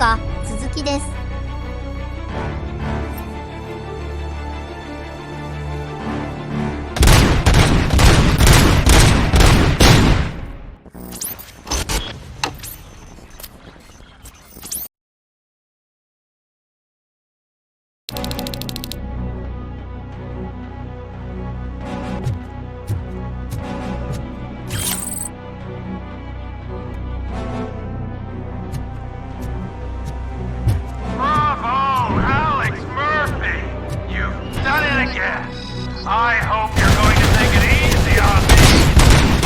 画続きです。I hope you're going to take it easy on me.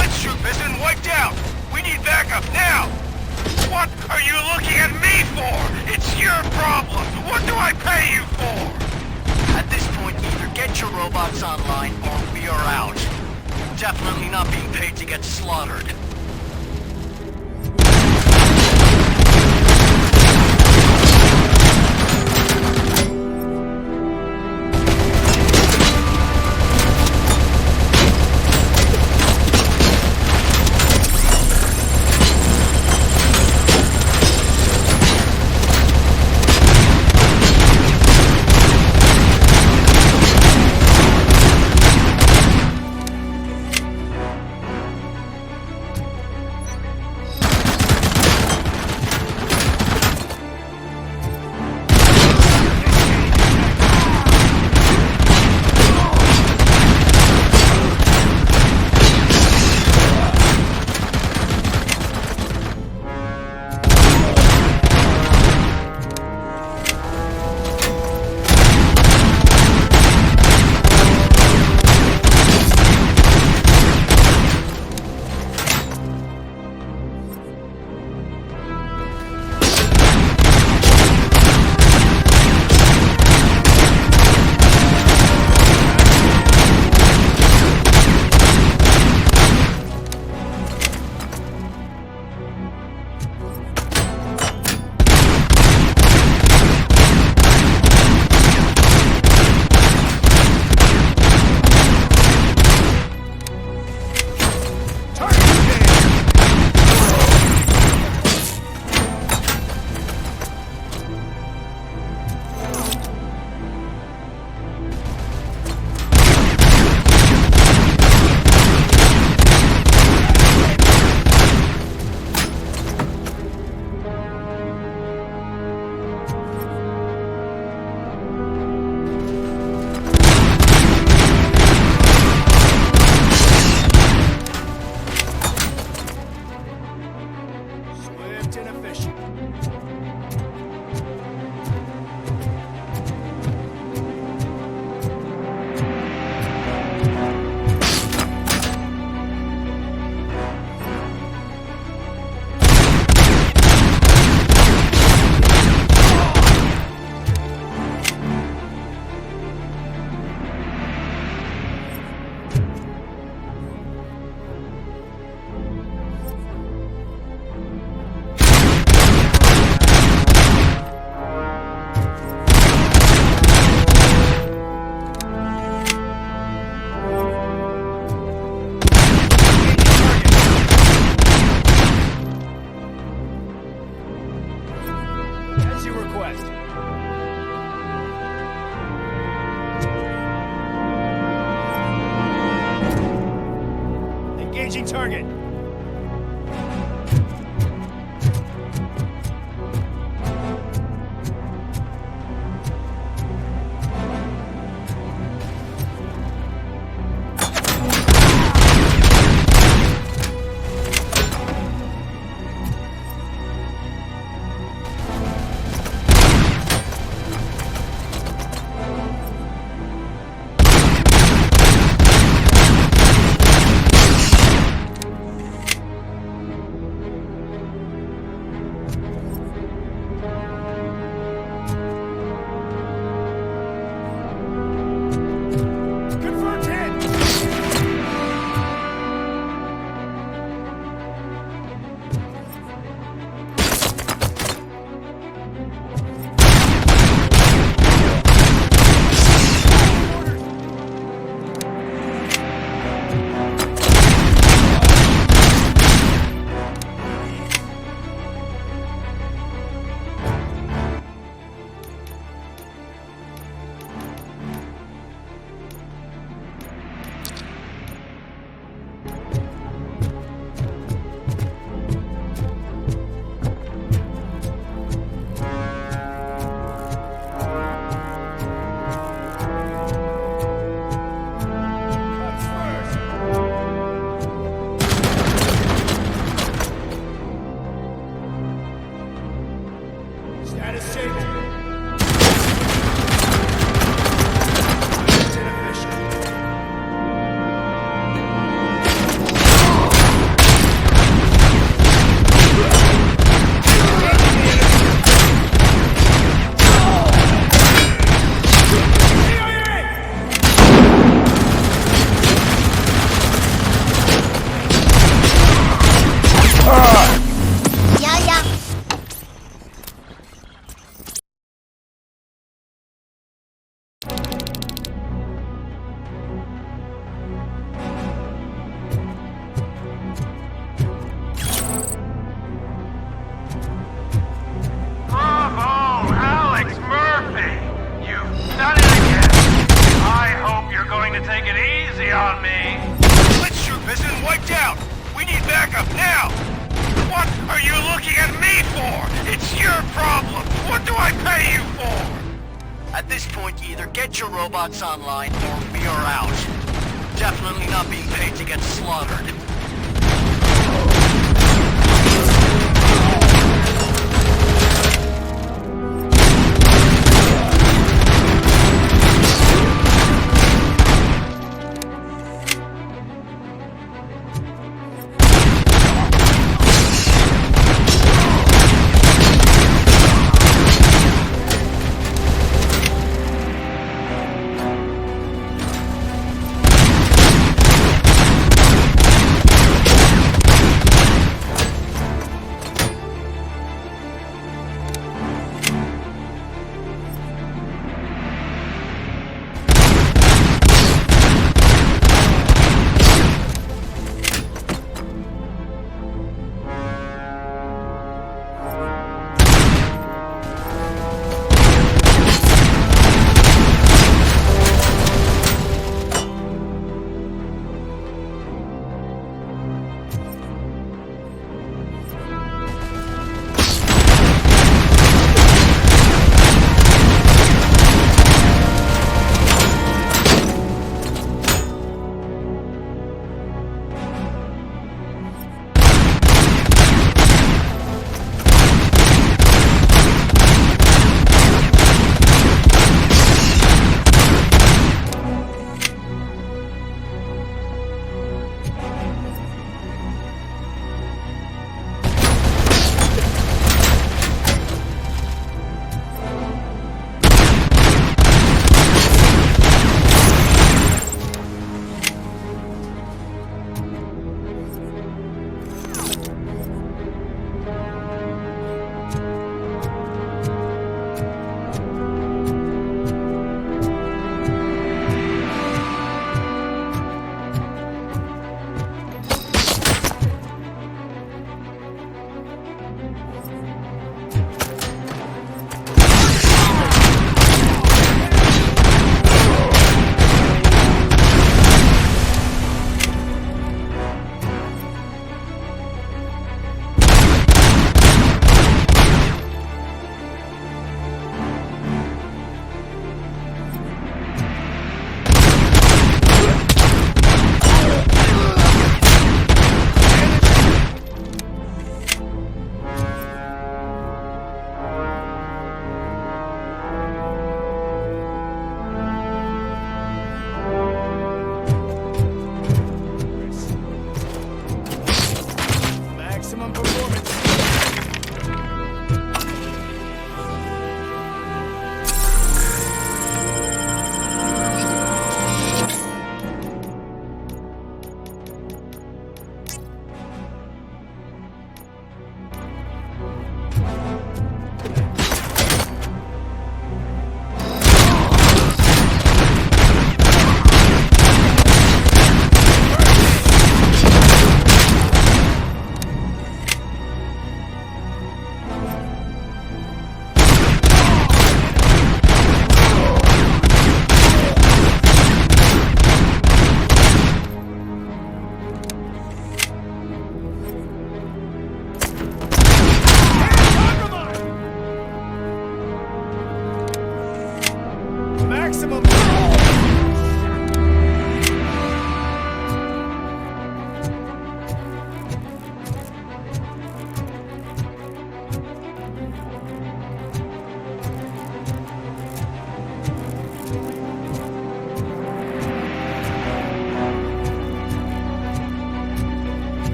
Let's shoot this and wiped out. We need backup now. What are you looking at me for? It's your problem. What do I pay you for? At this point, either get your robots online or we are out. Definitely not being paid to get slaughtered. Engaging target. on me! Let's troop isn't wiped out! We need backup now! What are you looking at me for? It's your problem! What do I pay you for? At this point, you either get your robots online or we are out. Definitely not being paid to get slaughtered.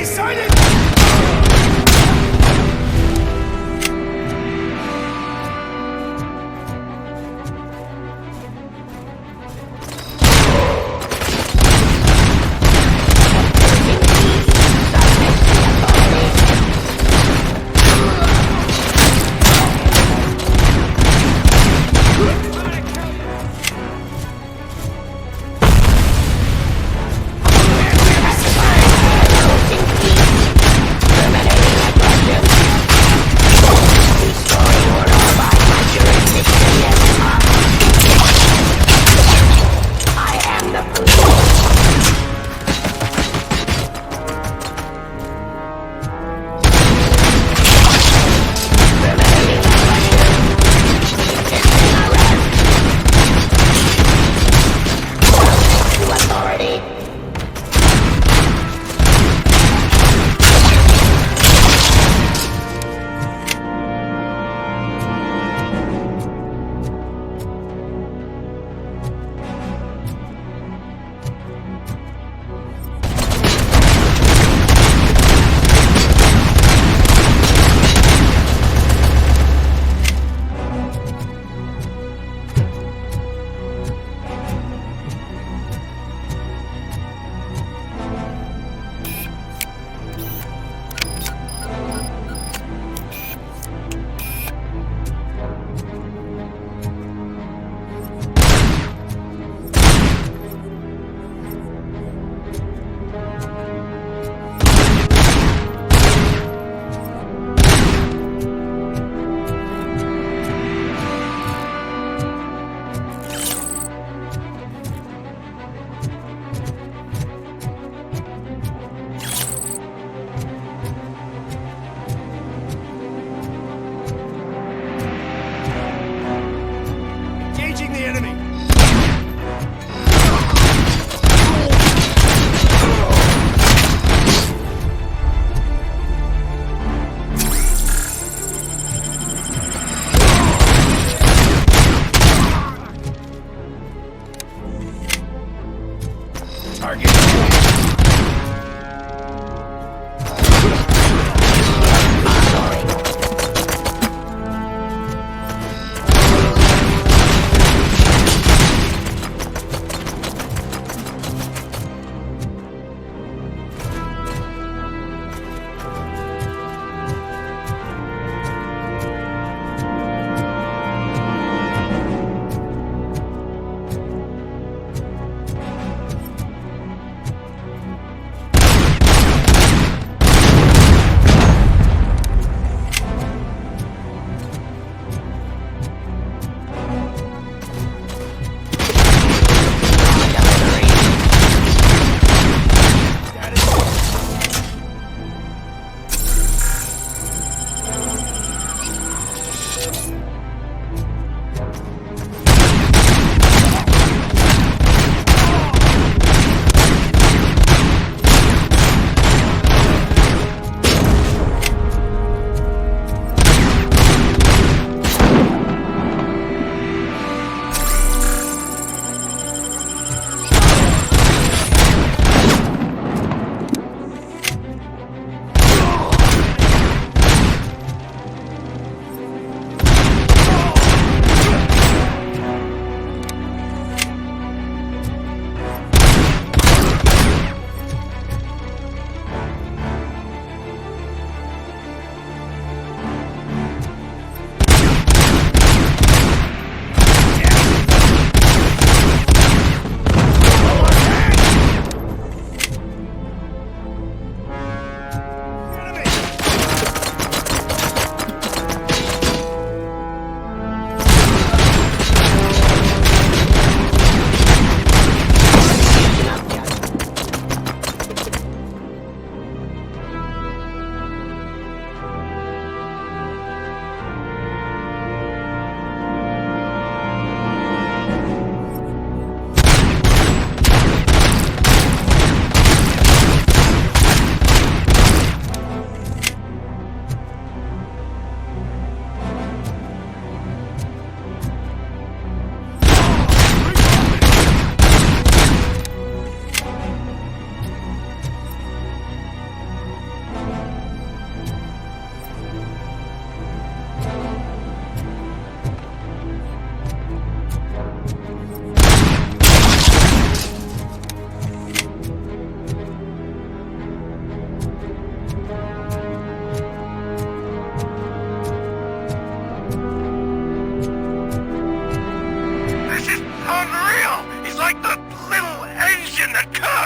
sighted!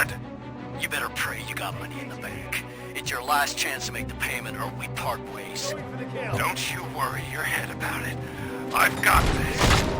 blood! You better pray you got money in the bank. It's your last chance to make the payment or we part ways. Don't you worry your head about it. I've got this.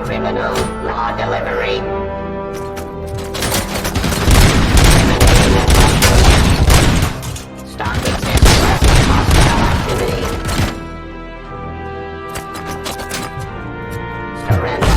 Criminal law delivery. Stop excessive hostile activity. Surrender.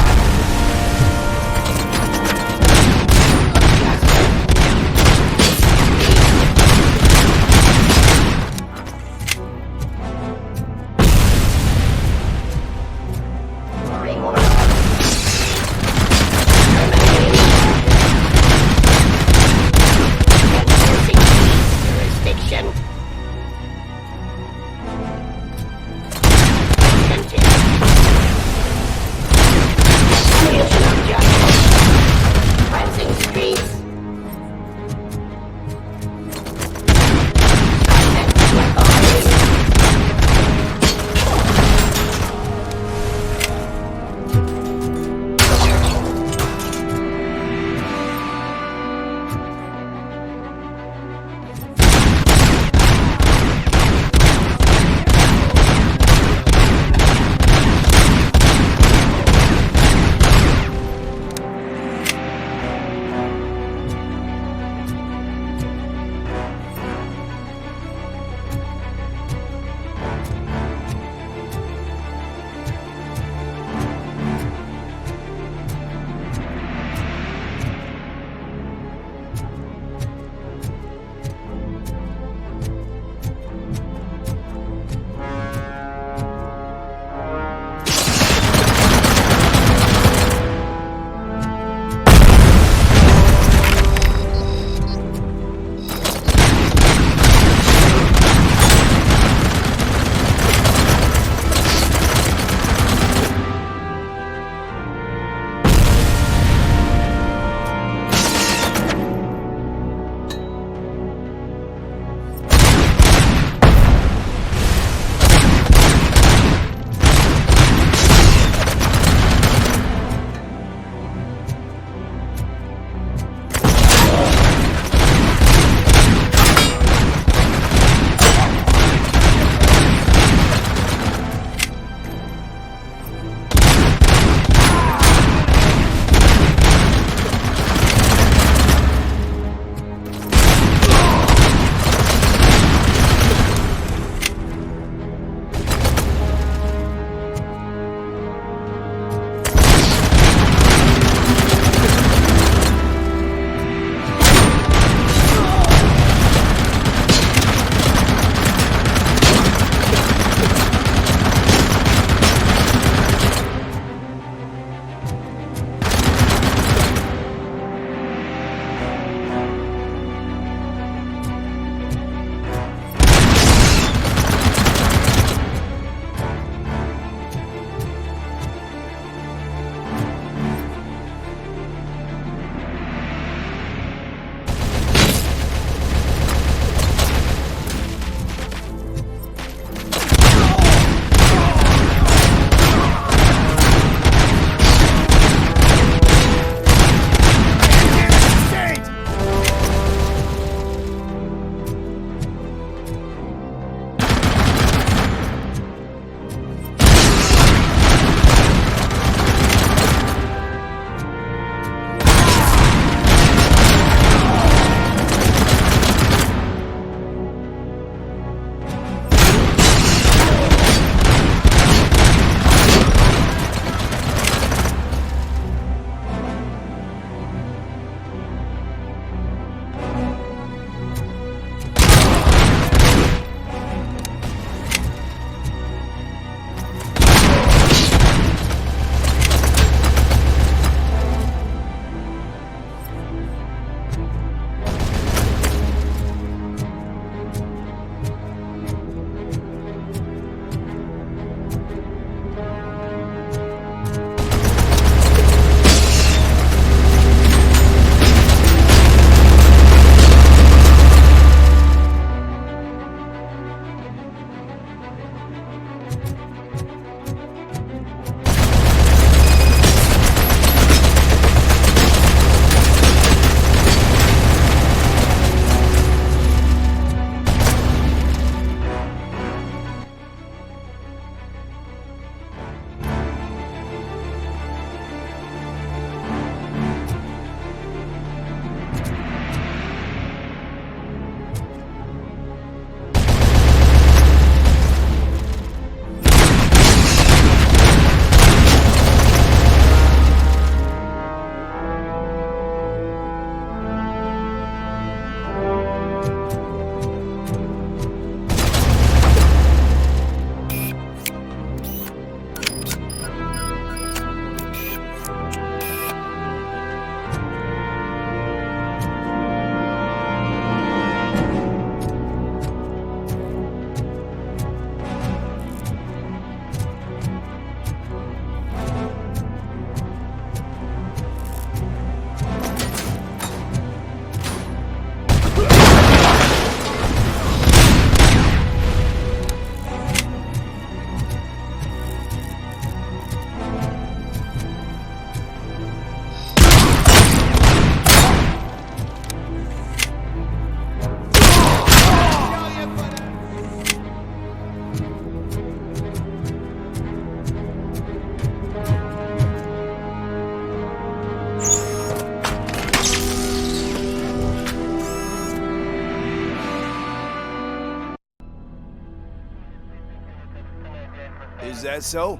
Is that so?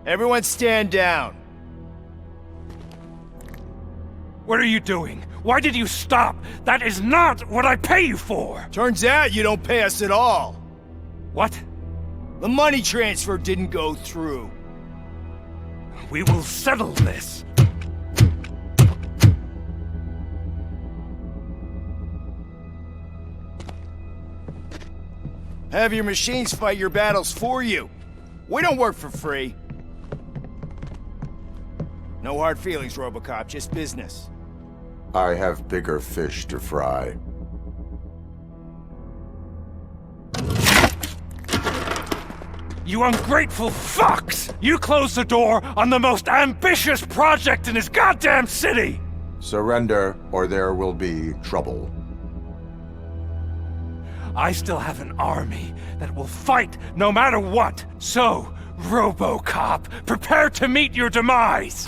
Everyone stand down. What are you doing? Why did you stop? That is not what I pay you for! Turns out you don't pay us at all. What? The money transfer didn't go through. We will settle this. Have your machines fight your battles for you. We don't work for free. No hard feelings, RoboCop, just business. I have bigger fish to fry. You ungrateful fucks! You closed the door on the most ambitious project in this goddamn city! Surrender, or there will be trouble. I still have an army that will fight no matter what. So, RoboCop, prepare to meet your demise!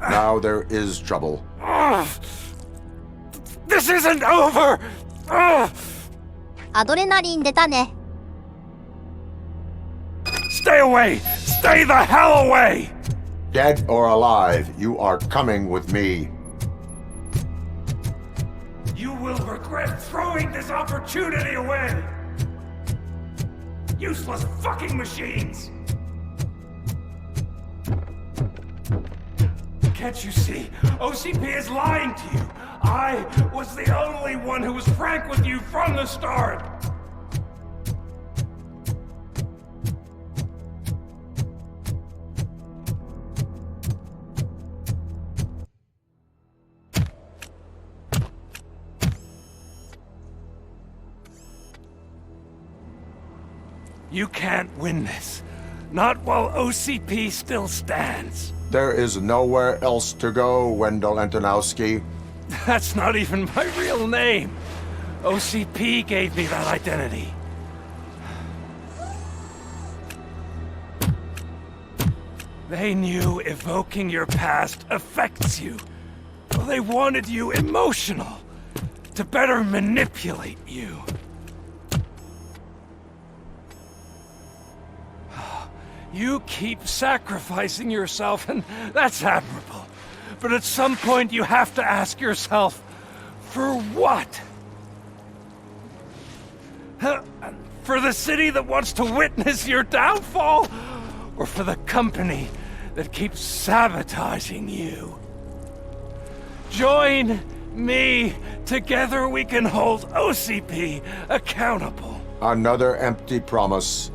Now there is trouble. This isn't over! アドレナリン出たね。 Stay away! Stay the hell away! Dead or alive, you are coming with me. You will regret throwing this opportunity away! Useless fucking machines! Can't you see? OCP is lying to you! I was the only one who was frank with you from the start! You can't win this. Not while OCP still stands. There is nowhere else to go, Wendell Antonowski. That's not even my real name. OCP gave me that identity. They knew evoking your past affects you. Well, they wanted you emotional, to better manipulate you. You keep sacrificing yourself, and that's admirable. But at some point you have to ask yourself, for what? For the city that wants to witness your downfall? Or for the company that keeps sabotaging you? Join me. Together we can hold OCP accountable. Another empty promise.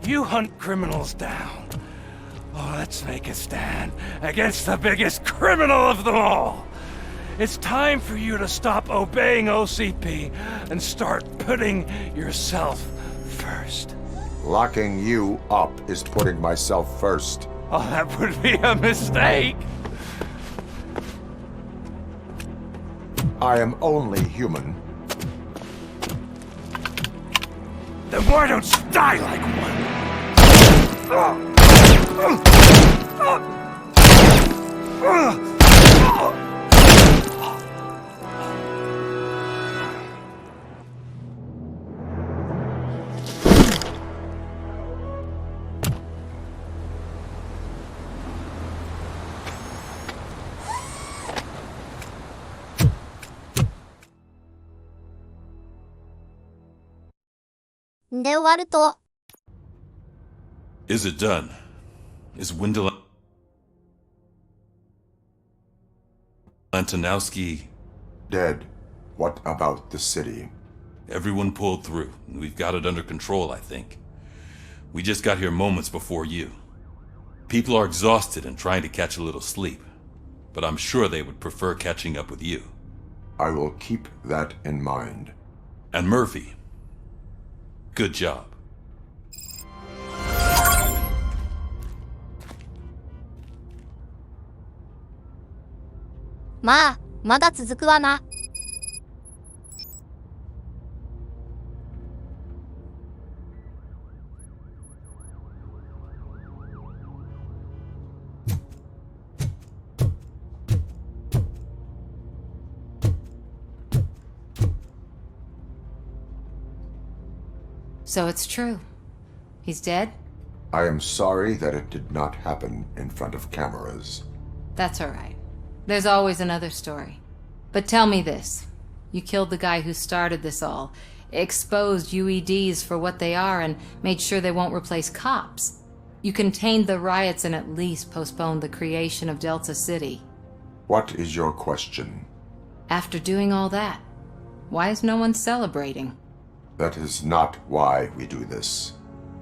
You hunt criminals down. Oh, let's make a stand against the biggest criminal of them all. It's time for you to stop obeying OCP and start putting yourself first. Locking you up is putting myself first. Oh, that would be a mistake. I am only human. Then why don't you die like one?で終わると Is it done? Is Wendell Antonowski Dead. What about the city? Everyone pulled through. We've got it under control, I think. We just got here moments before you. People are exhausted and trying to catch a little sleep, but I'm sure they would prefer catching up with you. I will keep that in mind. And Murphy, good job. まあ、まだ続くわな。So it's true. He's dead? I am sorry that it did not happen in front of cameras. That's all right. There's always another story. But tell me this. You killed the guy who started this all, exposed UEDs for what they are, and made sure they won't replace cops. You contained the riots and at least postponed the creation of Delta City. What is your question? After doing all that, why is no one celebrating? That is not why we do this.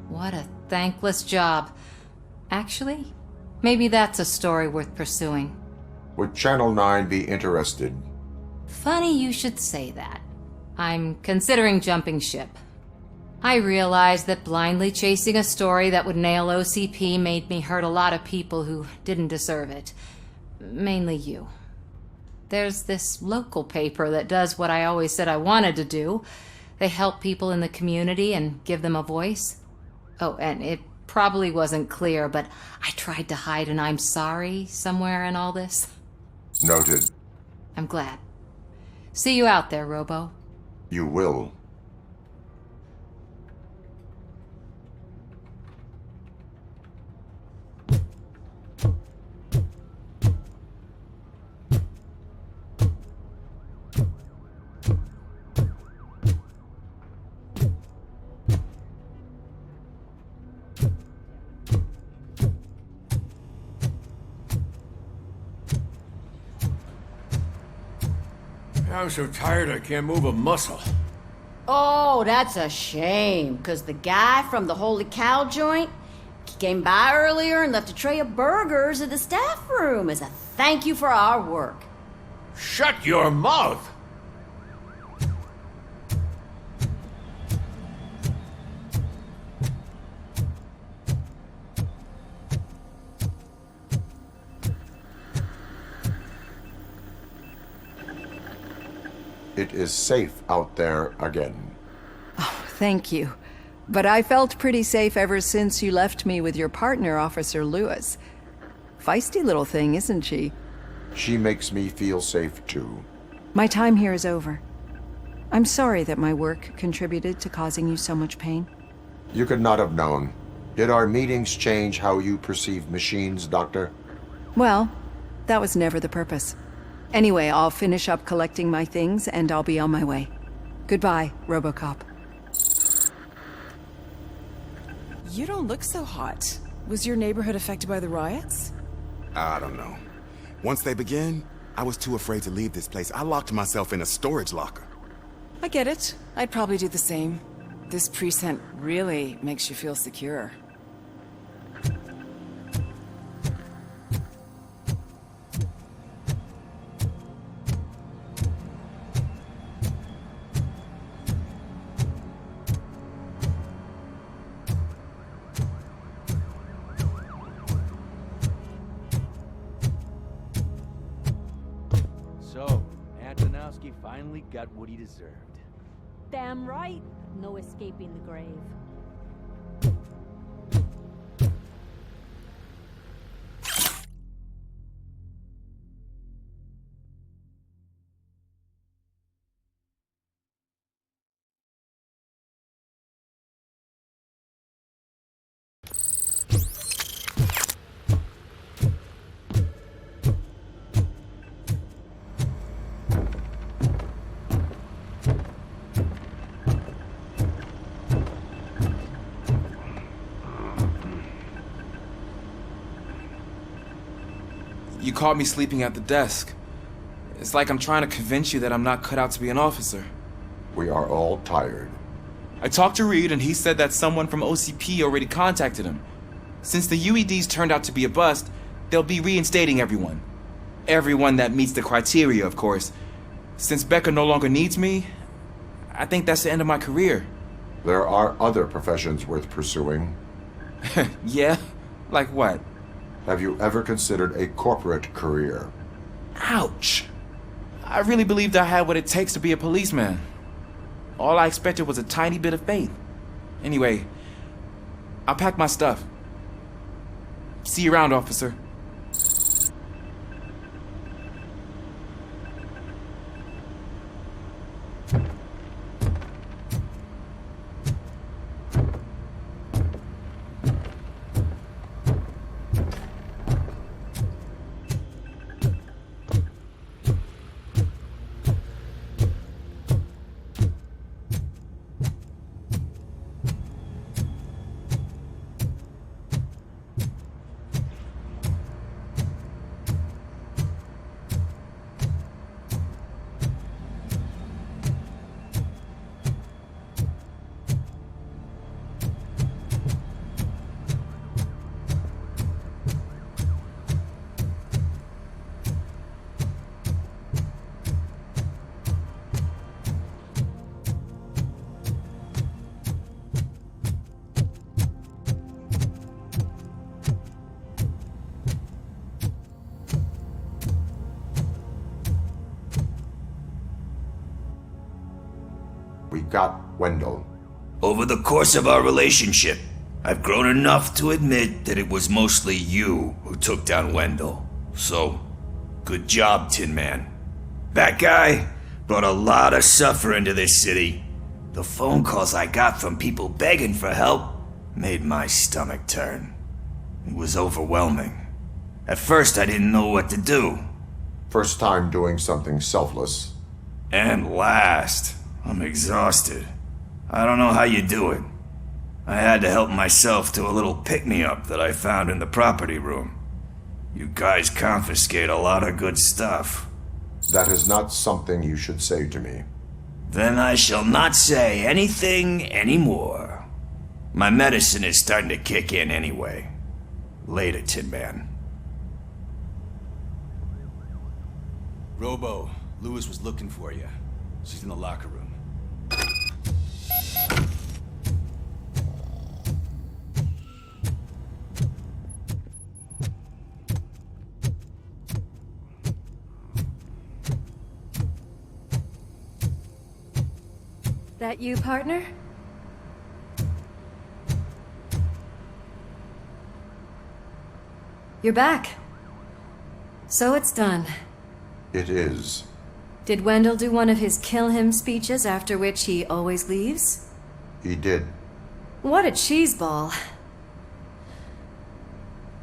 What a thankless job. Actually, maybe that's a story worth pursuing. Would Channel 9 be interested? Funny you should say that. I'm considering jumping ship. I realized that blindly chasing a story that would nail OCP made me hurt a lot of people who didn't deserve it. Mainly you. There's this local paper that does what I always said I wanted to do. They help people in the community and give them a voice. Oh, and it probably wasn't clear, but I tried to hide an I'm sorry somewhere in all this. Noted. I'm glad. See you out there, Robo. You will. I'm so tired I can't move a muscle. Oh, that's a shame, because the guy from the Holy Cow joint, he came by earlier and left a tray of burgers in the staff room as a thank you for our work. Shut your mouth! It is safe out there again. Oh, thank you. But I felt pretty safe ever since you left me with your partner, Officer Lewis. Feisty little thing, isn't she? She makes me feel safe too. My time here is over. I'm sorry that my work contributed to causing you so much pain. You could not have known. Did our meetings change how you perceive machines, Doctor? Well, that was never the purpose. Anyway, I'll finish up collecting my things and I'll be on my way. Goodbye, RoboCop. You don't look so hot. Was your neighborhood affected by the riots? I don't know. Once they begin, I was too afraid to leave this place. I locked myself in a storage locker. I get it. I'd probably do the same. This precinct really makes you feel secure. So, Antonowski finally got what he deserved. Damn right. No escaping the grave. You caught me sleeping at the desk. It's like I'm trying to convince you that I'm not cut out to be an officer. We are all tired. I talked to Reed and he said that someone from OCP already contacted him. Since the UEDs turned out to be a bust, they'll be reinstating everyone. Everyone that meets the criteria, of course. Since Becca no longer needs me, I think that's the end of my career. There are other professions worth pursuing. Yeah? Like what? Have you ever considered a corporate career? Ouch! I really believed I had what it takes to be a policeman. All I expected was a tiny bit of faith. Anyway, I'll pack my stuff. See you around, officer. Wendell. Over the course of our relationship, I've grown enough to admit that it was mostly you who took down Wendell. So, good job, Tin Man. That guy brought a lot of suffering to this city. The phone calls I got from people begging for help made my stomach turn. It was overwhelming. At first, I didn't know what to do. First time doing something selfless. And last, I'm exhausted. I don't know how you do it. I had to help myself to a little pick-me-up that I found in the property room. You guys confiscate a lot of good stuff. That is not something you should say to me. Then I shall not say anything anymore. My medicine is starting to kick in anyway. Later, Tin Man. Robo, Lewis was looking for you. She's in the locker room. That you, partner? You're back. So it's done. It is. Did Wendell do one of his kill him speeches after which he always leaves? He did. What a cheeseball.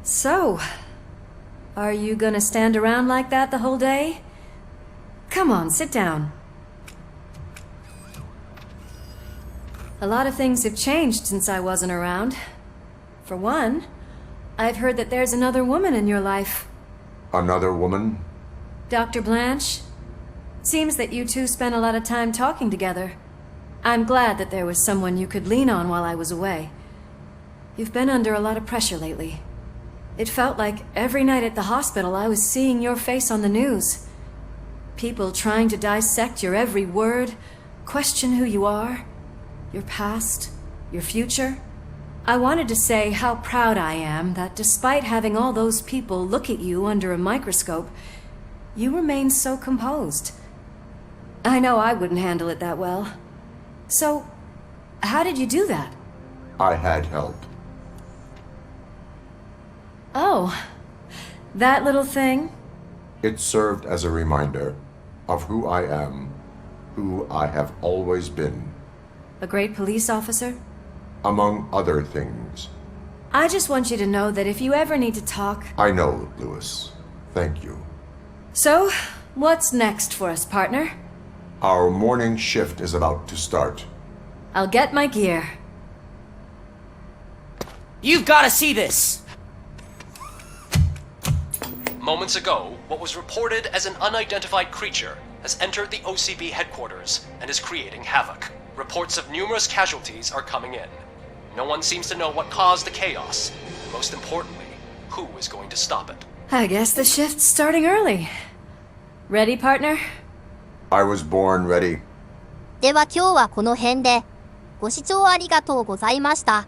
So, are you gonna stand around like that the whole day? Come on, sit down. A lot of things have changed since I wasn't around. For one, I've heard that there's another woman in your life. Another woman? Dr. Blanche? Seems that you two spent a lot of time talking together. I'm glad that there was someone you could lean on while I was away. You've been under a lot of pressure lately. It felt like every night at the hospital I was seeing your face on the news. People trying to dissect your every word, question who you are, your past, your future. I wanted to say how proud I am that despite having all those people look at you under a microscope, you remain so composed. I know I wouldn't handle it that well. So, how did you do that? I had help. Oh, that little thing? It served as a reminder of who I am, who I have always been. A great police officer? Among other things. I just want you to know that if you ever need to talk... I know, Lewis. Thank you. So, what's next for us, partner? Our morning shift is about to start. I'll get my gear. You've got to see this! Moments ago, what was reported as an unidentified creature has entered the OCB headquarters and is creating havoc. Reports of numerous casualties are coming in. No one seems to know what caused the chaos. And most importantly, who is going to stop it. I guess the shift's starting early. Ready, partner? I was born ready. では今日はこの辺で。ご視聴ありがとうございました。